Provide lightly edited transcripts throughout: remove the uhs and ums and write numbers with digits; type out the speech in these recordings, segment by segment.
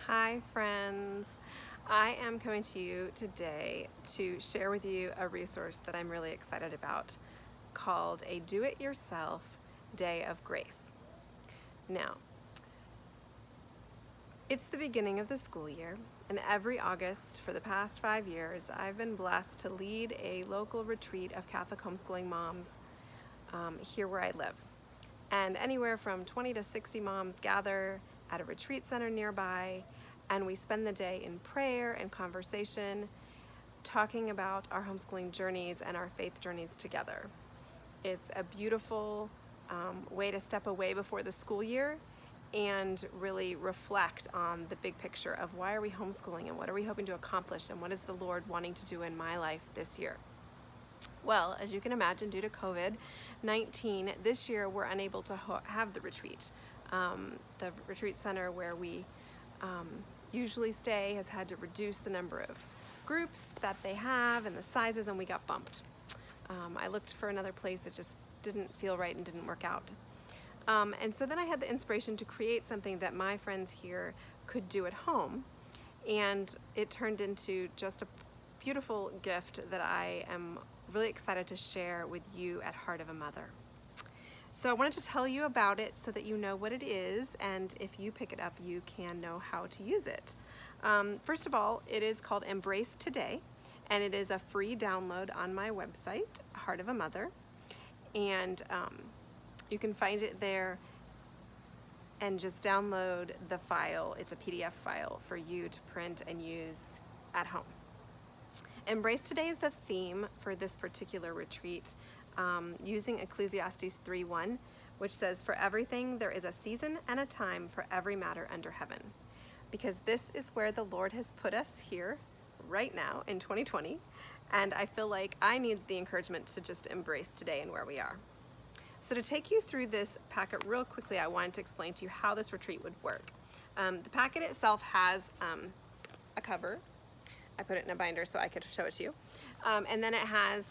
Hi friends, I am coming to you today to share with you a resource that I'm really excited about called a do-it-yourself day of grace. Now, it's the beginning of the school year, and every August for the past 5 years I've been blessed to lead a local retreat of Catholic homeschooling moms here where I live. And anywhere from 20 to 60 moms gather at a retreat center nearby, and we spend the day in prayer and conversation, talking about our homeschooling journeys and our faith journeys together. It's a beautiful way to step away before the school year and really reflect on the big picture of why are we homeschooling and what are we hoping to accomplish and what is the Lord wanting to do in my life this year. Well, as you can imagine, due to COVID-19, this year we're unable to have the retreat. The retreat center where we usually stay has had to reduce the number of groups that they have and the sizes, and we got bumped. I looked for another place that just didn't feel right and didn't work out. And so then I had the inspiration to create something that my friends here could do at home, and it turned into just a beautiful gift that I am really excited to share with you at Heart of a Mother. So I wanted to tell you about it so that you know what it is, and if you pick it up, you can know how to use it. First of all, it is called Embrace Today, and it is a free download on my website, Heart of a Mother, and you can find it there and just download the file. It's a PDF file for you to print and use at home. Embrace Today is the theme for this particular retreat, using Ecclesiastes 3:1, which says, "For everything there is a season and a time for every matter under heaven." Because this is where the Lord has put us here right now in 2020, and I feel like I need the encouragement to just embrace today and where we are. So to take you through this packet real quickly, I wanted to explain to you how this retreat would work. The packet itself has a cover. I put it in a binder so I could show it to you. And then it has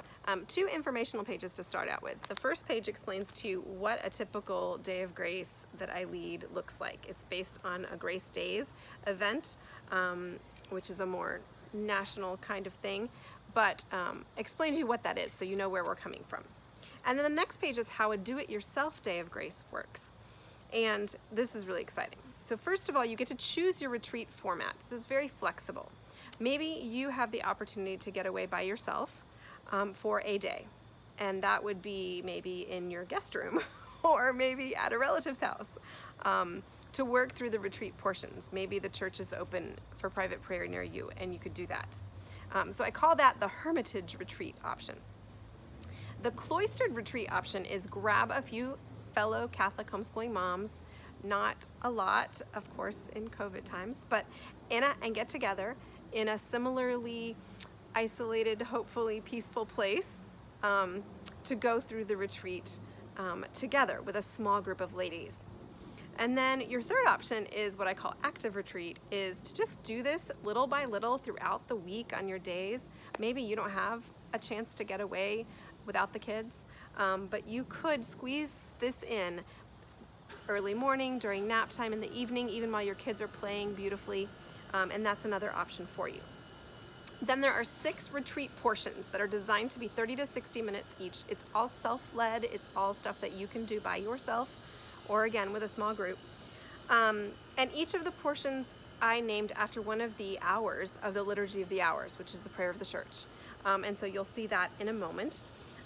2 informational pages to start out with. The first page explains to you what a typical day of grace that I lead looks like. It's based on a Grace Days event, which is a more national kind of thing, but explains to you what that is so you know where we're coming from. And then the next page is how a do-it-yourself day of grace works. And this is really exciting. So first of all, you get to choose your retreat format. This is very flexible. Maybe you have the opportunity to get away by yourself for a day, and that would be maybe in your guest room or maybe at a relative's house to work through the retreat portions. Maybe the church is open for private prayer near you and you could do that. So I call that the hermitage retreat option. The cloistered retreat option is grab a few fellow Catholic homeschooling moms, not a lot, of course, in COVID times, but and get together in a similarly isolated, hopefully peaceful place to go through the retreat together with a small group of ladies. And then your third option is what I call active retreat, is to just do this little by little throughout the week on your days. Maybe you don't have a chance to get away without the kids, but you could squeeze this in early morning, during nap time, in the evening, even while your kids are playing beautifully, and that's another option for you. Then there are 6 retreat portions that are designed to be 30 to 60 minutes each. It's all self-led. It's all stuff that you can do by yourself or, again, with a small group. And each of the portions I named after one of the hours of the Liturgy of the Hours, which is the prayer of the church. And so you'll see that in a moment.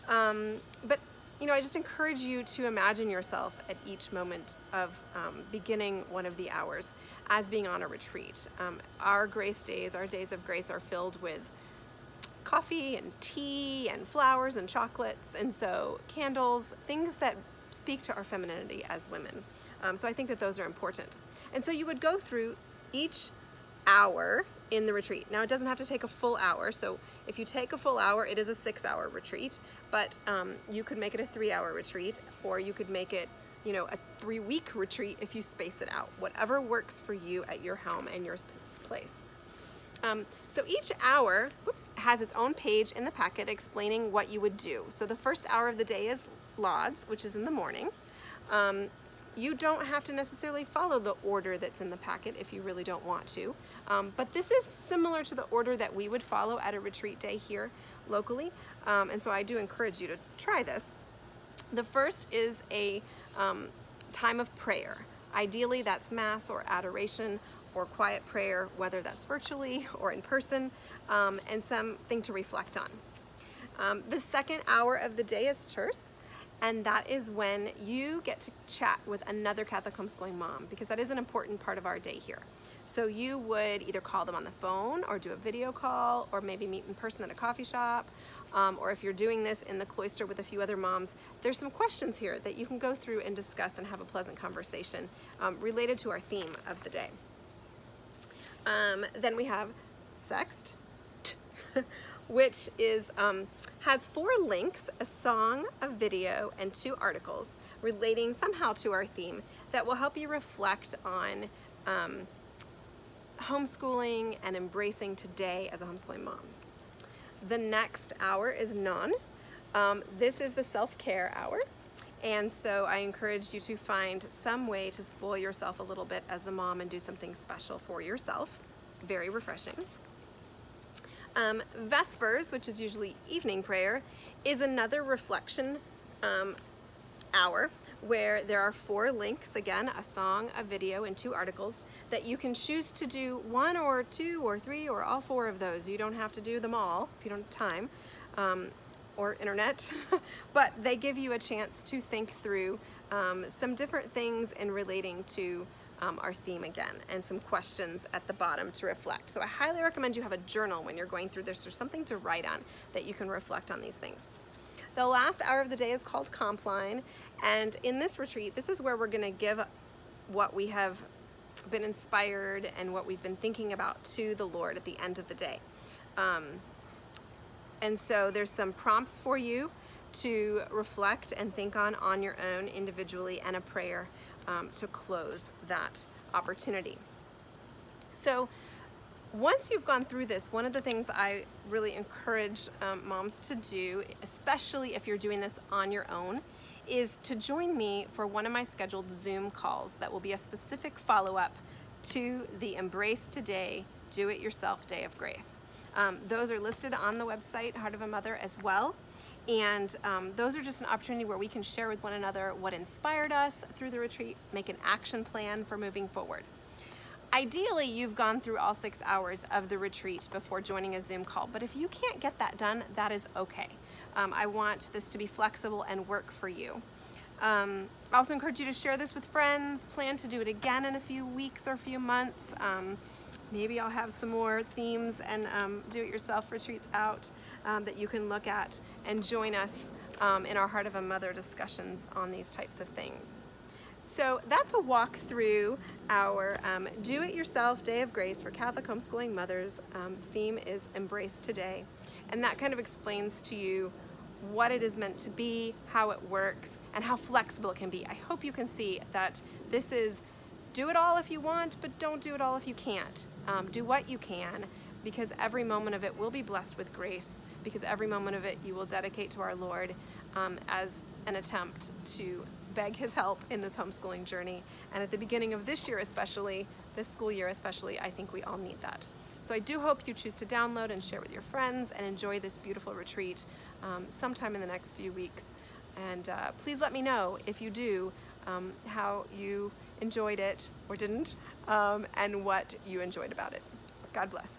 But I just encourage you to imagine yourself at each moment of beginning one of the hours as being on a retreat. Our grace days, our days of grace, are filled with coffee and tea and flowers and chocolates, and so candles, things that speak to our femininity as women. So I think that those are important. And so you would go through each hour in the retreat. Now, it doesn't have to take a full hour, so if you take a full hour, it is a 6-hour retreat, but you could make it a 3-hour retreat, or you could make it a 3-week retreat if you space it out. Whatever works for you at your home and your place. So each hour has its own page in the packet explaining what you would do. So the first hour of the day is Lauds, which is in the morning. You don't have to necessarily follow the order that's in the packet if you really don't want to. But this is similar to the order that we would follow at a retreat day here locally. And so I do encourage you to try this. The first is a time of prayer. Ideally, that's Mass or adoration or quiet prayer, whether that's virtually or in person, and something to reflect on. The second hour of the day is terce, and that is when you get to chat with another Catholic homeschooling mom, because that is an important part of our day here. So you would either call them on the phone or do a video call, or maybe meet in person at a coffee shop, or if you're doing this in the cloister with a few other moms, there's some questions here that you can go through and discuss and have a pleasant conversation related to our theme of the day. Then we have Sext, which is has 4 links, a song, a video, and 2 articles relating somehow to our theme that will help you reflect on homeschooling and embracing today as a homeschooling mom. The next hour is non. This is the self-care hour, and so I encourage you to find some way to spoil yourself a little bit as a mom and do something special for yourself. Very refreshing. Vespers, which is usually evening prayer, is another reflection hour where there are 4 links, again, a song, a video, and 2 articles that you can choose to do 1 or 2 or 3 or all 4 of those. You don't have to do them all if you don't have time or internet, but they give you a chance to think through some different things in relating to our theme again, and some questions at the bottom to reflect. So I highly recommend you have a journal when you're going through this, or something to write on that you can reflect on these things. The last hour of the day is called Compline, and in this retreat, this is where we're going to give what we have been inspired and what we've been thinking about to the Lord at the end of the day. And so there's some prompts for you to reflect and think on your own individually, and a prayer to close that opportunity. So once you've gone through this, one of the things I really encourage moms to do, especially if you're doing this on your own, is to join me for one of my scheduled Zoom calls that will be a specific follow-up to the Embrace Today Do It Yourself Day of Grace. Those are listed on the website, Heart of a Mother, as well. And those are just an opportunity where we can share with one another what inspired us through the retreat, make an action plan for moving forward. Ideally, you've gone through all 6 hours of the retreat before joining a Zoom call, but if you can't get that done, that is okay. I want this to be flexible and work for you. I also encourage you to share this with friends, plan to do it again in a few weeks or a few months. Maybe I'll have some more themes and do-it-yourself retreats out that you can look at, and join us in our Heart of a Mother discussions on these types of things. So that's a walk through our Do-It-Yourself Day of Grace for Catholic Homeschooling Mothers. Theme is Embrace Today, and that kind of explains to you what it is meant to be, how it works, and how flexible it can be. I hope you can see that this is do it all if you want, but don't do it all if you can't. Do what you can, because every moment of it will be blessed with grace, because every moment of it you will dedicate to our Lord as an attempt to beg His help in this homeschooling journey. And at the beginning of this year especially, this school year especially, I think we all need that. So I do hope you choose to download and share with your friends and enjoy this beautiful retreat sometime in the next few weeks. And please let me know if you do how you enjoyed it or didn't, and what you enjoyed about it. God bless.